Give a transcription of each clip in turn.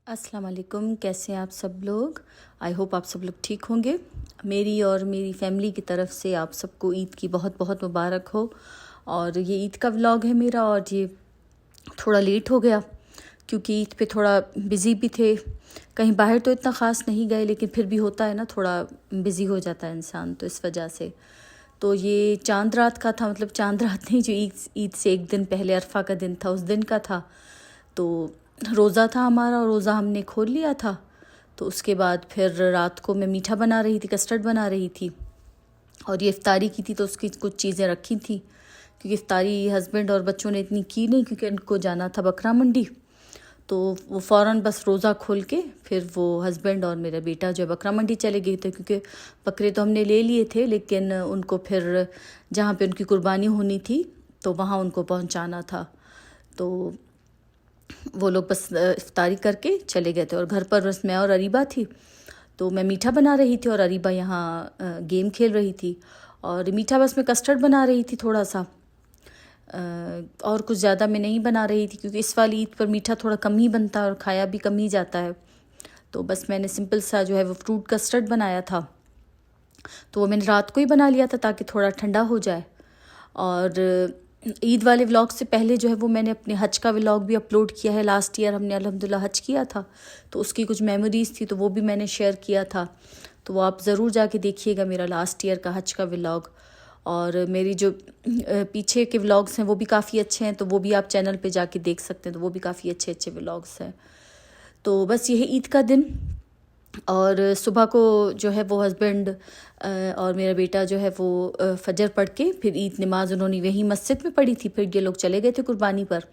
अस्सलाम वालेकुम। कैसे हैं आप सब लोग? आई होप आप सब लोग ठीक होंगे। मेरी और मेरी फैमिली की तरफ से आप सबको ईद की बहुत बहुत मुबारक हो। और ये ईद का व्लॉग है मेरा, और ये थोड़ा लेट हो गया क्योंकि ईद पे थोड़ा बिज़ी भी थे। कहीं बाहर तो इतना ख़ास नहीं गए, लेकिन फिर भी होता है ना, थोड़ा बिज़ी हो जाता है इंसान, तो इस वजह से। तो ये चांद रात का था, मतलब चांद रात नहीं, जो ईद ईद से एक दिन पहले अरफा का दिन था, उस दिन का था। तो रोज़ा था हमारा, और रोज़ा हमने खोल लिया था। तो उसके बाद फिर रात को मैं मीठा बना रही थी, कस्टर्ड बना रही थी, और ये इफ्तारी की थी, तो उसकी कुछ चीज़ें रखी थी क्योंकि इफ्तारी हस्बैंड और बच्चों ने इतनी की नहीं, क्योंकि उनको जाना था बकरा मंडी। तो वो फ़ौरन बस रोज़ा खोल के फिर वो हस्बैंड और मेरा बेटा जो है बकरा मंडी चले गए थे, क्योंकि बकरे तो हमने ले लिए थे, लेकिन उनको फिर जहाँ पे उनकी कुर्बानी होनी थी तो वहाँ उनको पहुँचाना था। तो वो लोग बस इफ्तारी करके चले गए थे, और घर पर बस मैं और अरीबा थी। तो मैं मीठा बना रही थी और अरीबा यहाँ गेम खेल रही थी। और मीठा बस मैं कस्टर्ड बना रही थी थोड़ा सा, और कुछ ज़्यादा मैं नहीं बना रही थी, क्योंकि इस वाली ईद पर मीठा थोड़ा कम ही बनता है और खाया भी कम ही जाता है। तो बस मैंने सिंपल सा जो है वो फ्रूट कस्टर्ड बनाया था। तो वो मैंने रात को ही बना लिया था ताकि थोड़ा ठंडा हो जाए। और ईद वाले व्लॉग से पहले जो है वो मैंने अपने हज का व्लॉग भी अपलोड किया है। लास्ट ईयर हमने अल्हम्दुलिल्लाह हज किया था, तो उसकी कुछ मेमोरीज़ थी, तो वो भी मैंने शेयर किया था। तो वो आप ज़रूर जाके देखिएगा, मेरा लास्ट ईयर का हज का व्लॉग। और मेरी जो पीछे के व्लॉग्स हैं वो भी काफ़ी अच्छे हैं, तो वो भी आप चैनल पे जाके देख सकते हैं, तो वो भी काफ़ी अच्छे अच्छे व्लॉग्स हैं। तो बस यही ईद का दिन। और सुबह को जो है वो हस्बैंड और मेरा बेटा जो है वो फजर पढ़ के फिर ईद नमाज उन्होंने वहीं मस्जिद में पढ़ी थी। फिर ये लोग चले गए थे कुर्बानी पर,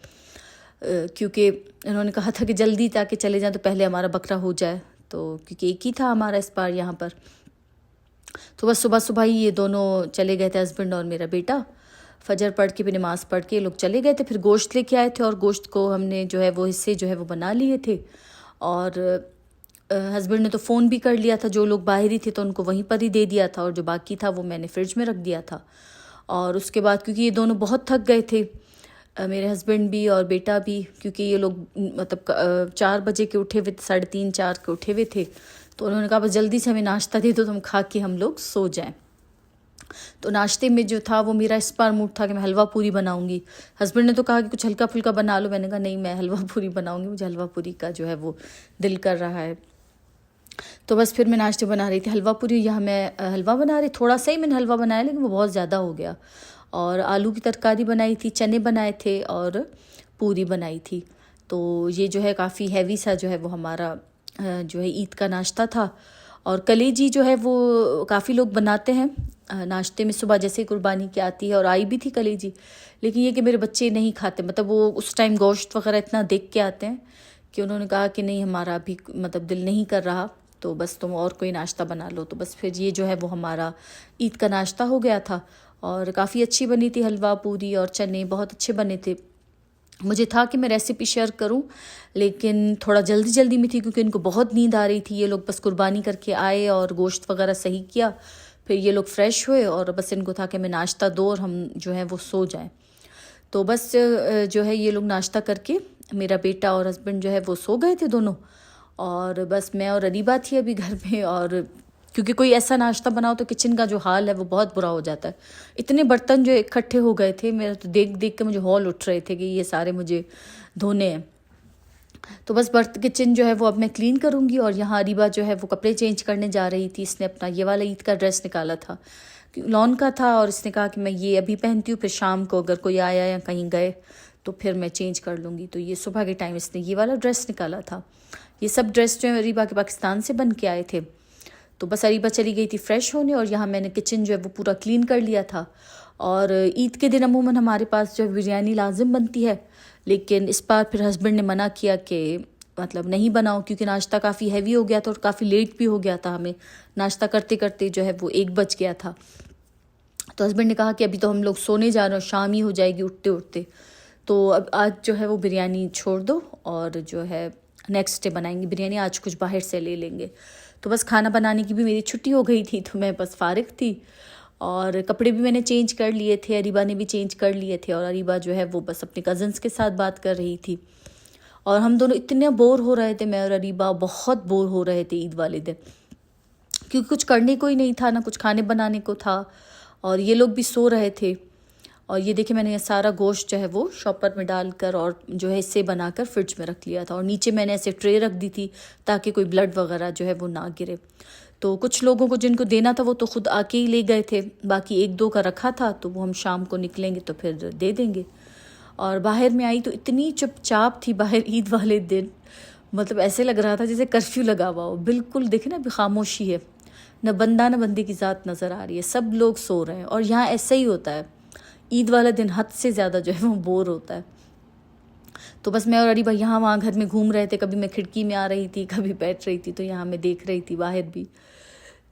क्योंकि उन्होंने कहा था कि जल्दी ताकि चले जाएं तो पहले हमारा बकरा हो जाए। तो क्योंकि एक ही था हमारा इस बार यहाँ पर, तो बस सुबह सुबह ही ये दोनों चले गए थे, हस्बैंड और मेरा बेटा। फजर पढ़ के फिर नमाज़ पढ़ के ये लोग चले गए थे। फिर गोश्त लेके आए थे, और गोश्त को हमने जो है वो हिस्से जो है वो बना लिए थे। और हस्बैंड ने तो फ़ोन भी कर लिया था, जो लोग बाहर ही थे तो उनको वहीं पर ही दे दिया था, और जो बाकी था वो मैंने फ्रिज में रख दिया था। और उसके बाद क्योंकि ये दोनों बहुत थक गए थे, मेरे हस्बैंड भी और बेटा भी, क्योंकि ये लोग मतलब 4 बजे के उठे हुए, 3:30 4 के उठे हुए थे। तो उन्होंने कहा बस जल्दी से हमें नाश्ता दे दो, तो हम खा के हम लोग सो जाएं। तो नाश्ते में जो था वो मेरा इस बार मूड था कि मैं हलवा पूरी बनाऊंगी। हस्बैंड ने तो कहा कि कुछ हल्का फुल्का बना लो, मैंने कहा नहीं, मैं हलवा पूरी बनाऊंगी, मुझे हलवा पूरी का जो है वो दिल कर रहा है। तो बस फिर मैं नाश्ते बना रही थी हलवा पूरी। यहाँ मैं हलवा बना रही, थोड़ा सा ही मैंने हलवा बनाया, लेकिन वो बहुत ज़्यादा हो गया। और आलू की तरकारी बनाई थी, चने बनाए थे, और पूरी बनाई थी। तो ये जो है काफ़ी हैवी सा जो है वो हमारा जो है ईद का नाश्ता था। और कलेजी जो है वो काफ़ी लोग बनाते हैं नाश्ते में, सुबह जैसे कुर्बानी की आती है, और आई भी थी कलेजी। लेकिन ये कि मेरे बच्चे नहीं खाते, मतलब वो उस टाइम गोश्त वगैरह इतना देख के आते हैं कि उन्होंने कहा कि नहीं, हमारा अभी मतलब दिल नहीं कर रहा, तो बस तुम और कोई नाश्ता बना लो। तो बस फिर ये जो है वो हमारा ईद का नाश्ता हो गया था। और काफ़ी अच्छी बनी थी, हलवा पूरी और चने बहुत अच्छे बने थे। मुझे था कि मैं रेसिपी शेयर करूं, लेकिन थोड़ा जल्दी जल्दी में थी, क्योंकि इनको बहुत नींद आ रही थी। ये लोग बस कुर्बानी करके आए और गोश्त वगैरह सही किया, फिर ये लोग फ्रेश हुए, और बस इनको था कि मैं नाश्ता दो और हम जो है वो सो जाएं। तो बस जो है ये लोग नाश्ता करके, मेरा बेटा और हस्बैंड जो है वो सो गए थे दोनों, और बस मैं और अरीबा थी अभी घर में। और क्योंकि कोई ऐसा नाश्ता बनाओ तो किचन का जो हाल है वो बहुत बुरा हो जाता है। इतने बर्तन जो इकट्ठे हो गए थे, मेरा तो देख देख के मुझे हौल उठ रहे थे कि ये सारे मुझे धोने हैं। तो बस किचन जो है वो अब मैं क्लीन करूँगी। और यहाँ अरीबा जो है वो कपड़े चेंज करने जा रही थी। इसने अपना ये वाला ईद का ड्रेस निकाला था, लॉन का था, और इसने कहा कि मैं ये अभी पहनती हूँ, फिर शाम को अगर कोई आया या कहीं गए तो फिर मैं चेंज कर लूँगी। तो ये सुबह के टाइम इसने ये वाला ड्रेस निकाला था। ये सब ड्रेस जो है अरीबा के पाकिस्तान से बन के आए थे। तो बस अरीबा चली गई थी फ्रेश होने, और यहाँ मैंने किचन जो है वो पूरा क्लीन कर लिया था। और ईद के दिन अमूमन हमारे पास जो है बिरयानी लाजिम बनती है, लेकिन इस बार फिर हस्बैंड ने मना किया कि मतलब नहीं बनाओ, क्योंकि नाश्ता काफ़ी हैवी हो गया था और काफ़ी लेट भी हो गया था। हमें नाश्ता करते करते जो है वो 1 बज गया था। तो हस्बैंड ने कहा कि अभी तो हम लोग सोने जा रहे हो, शाम ही हो जाएगी उठते उठते, तो अब आज जो है वो बिरयानी छोड़ दो, और जो है नेक्स्ट डे बनाएंगे बिरयानी, आज कुछ बाहर से ले लेंगे। तो बस खाना बनाने की भी मेरी छुट्टी हो गई थी, तो मैं बस फारिग थी। और कपड़े भी मैंने चेंज कर लिए थे, अरीबा ने भी चेंज कर लिए थे, और अरीबा जो है वो बस अपने कज़न्स के साथ बात कर रही थी। और हम दोनों इतने बोर हो रहे थे, मैं और अरीबा बहुत बोर हो रहे थे ईद वाले दिन, क्योंकि कुछ करने को ही नहीं था, ना कुछ खाने बनाने को था, और ये लोग भी सो रहे थे। और ये देखिए मैंने ये सारा गोश्त जो है वो शॉपर में डालकर और जो है इससे बनाकर फ्रिज में रख लिया था, और नीचे मैंने ऐसे ट्रे रख दी थी ताकि कोई ब्लड वगैरह जो है वो ना गिरे। तो कुछ लोगों को जिनको देना था वो तो खुद आके ही ले गए थे, बाकी एक दो का रखा था, तो वो हम शाम को निकलेंगे तो फिर दे देंगे। और बाहर में आई तो इतनी चुपचाप थी बाहर ईद वाले दिन, मतलब ऐसे लग रहा था जैसे कर्फ्यू लगा हुआ हो, बिल्कुल देखे ना अभी खामोशी है, न बंदा न बंदी की ज़ात नज़र आ रही है, सब लोग सो रहे हैं। और यहाँ ऐसा ही होता है, ईद वाला दिन हद से ज़्यादा जो है वो बोर होता है। तो बस मैं और अरी भाई यहाँ वहाँ घर में घूम रहे थे, कभी मैं खिड़की में आ रही थी, कभी बैठ रही थी, तो यहाँ मैं देख रही थी बाहर भी।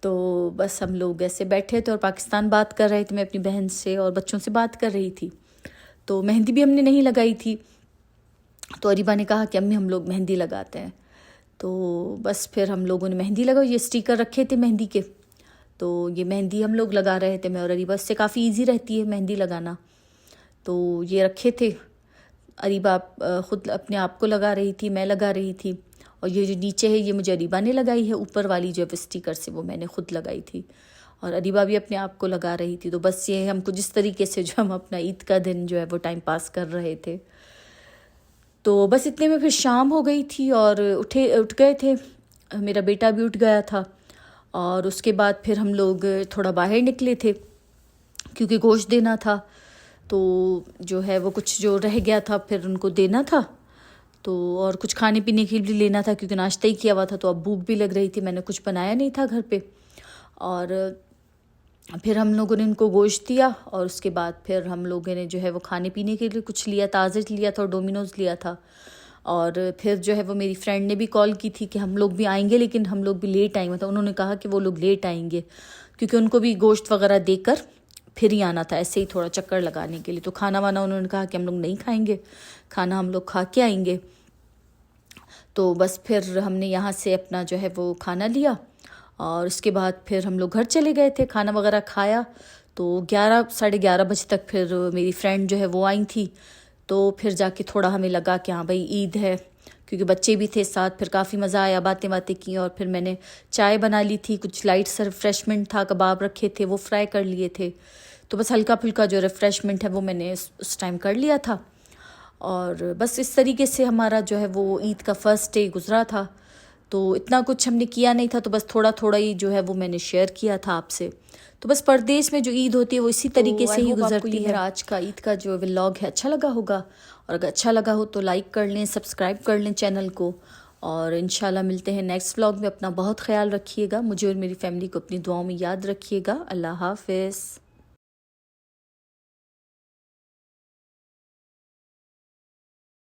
तो बस हम लोग ऐसे बैठे थे और पाकिस्तान बात कर रहे थे, मैं अपनी बहन से और बच्चों से बात कर रही थी। तो मेहंदी भी हमने नहीं लगाई थी, तो अरीबा ने कहा कि अम्मी हम लोग मेहंदी लगाते हैं। तो बस फिर हम लोगों ने मेहंदी लगाई, ये स्टिकर रखे थे मेहंदी के, तो ये मेहंदी हम लोग लगा रहे थे, मैं और अरीबा। इससे काफ़ी इजी रहती है मेहंदी लगाना। तो ये रखे थे, अरीबा ख़ुद अपने आप को लगा रही थी, मैं लगा रही थी। और ये जो नीचे है ये मुझे अरीबा ने लगाई है, ऊपर वाली जो स्टिकर से वो मैंने ख़ुद लगाई थी, और अरीबा भी अपने आप को लगा रही थी। तो बस ये हमको जिस तरीके से जो हम अपना ईद का दिन जो है वो टाइम पास कर रहे थे। तो बस इतने में फिर शाम हो गई थी और उठ गए थे, मेरा बेटा भी उठ गया था। और उसके बाद फिर हम लोग थोड़ा बाहर निकले थे क्योंकि गोश्त देना था, तो जो है वो कुछ जो रह गया था फिर उनको देना था। तो और कुछ खाने पीने के लिए लेना था क्योंकि नाश्ता ही किया हुआ था, तो अब भूख भी लग रही थी, मैंने कुछ बनाया नहीं था घर पे। और फिर हम लोगों ने उनको गोश्त दिया, और उसके बाद फिर हम लोगों ने जो है वो खाने पीने के लिए कुछ लिया, ताज़ा लिया था और डोमिनोज़ लिया था। और फिर जो है वो मेरी फ्रेंड ने भी कॉल की थी कि हम लोग भी आएंगे, लेकिन हम लोग भी लेट आएंगे, मतलब उन्होंने कहा कि वो लोग लेट आएंगे क्योंकि उनको भी गोश्त वगैरह देकर फिर ही आना था, ऐसे ही थोड़ा चक्कर लगाने के लिए। तो खाना वाना उन्होंने कहा कि हम लोग नहीं खाएंगे, खाना हम लोग खा के आएंगे। तो बस फिर हमने यहाँ से अपना जो है वो खाना लिया, और उसके बाद फिर हम लोग घर चले गए थे, खाना वगैरह खाया। तो 11 साढ़े 11 बजे तक फिर मेरी फ्रेंड जो है वो आई थी, तो फिर जाके थोड़ा हमें लगा कि हाँ भाई ईद है, क्योंकि बच्चे भी थे साथ, फिर काफ़ी मज़ा आया, बातें बातें की। और फिर मैंने चाय बना ली थी, कुछ लाइट सा रिफ़्रेशमेंट था, कबाब रखे थे वो फ्राई कर लिए थे। तो बस हल्का फुल्का जो रिफ़्रेशमेंट है वो मैंने उस टाइम कर लिया था। और बस इस तरीके से हमारा जो है वो ईद का फ़र्स्ट डे गुज़रा था। तो इतना कुछ हमने किया नहीं था, तो बस थोड़ा थोड़ा ही जो है वो मैंने शेयर किया था आपसे। तो बस परदेश में जो ईद होती है वो इसी तरीके से ही गुजरती है। आज का ईद का जो व्लॉग है अच्छा लगा होगा, और अगर अच्छा लगा हो तो लाइक कर लें, सब्सक्राइब कर लें चैनल को, और इंशाल्लाह मिलते हैं नेक्स्ट व्लॉग में। अपना बहुत ख्याल रखिएगा, मुझे और मेरी फैमिली को अपनी दुआओं में याद रखिएगा। अल्लाह हाफ़िज़।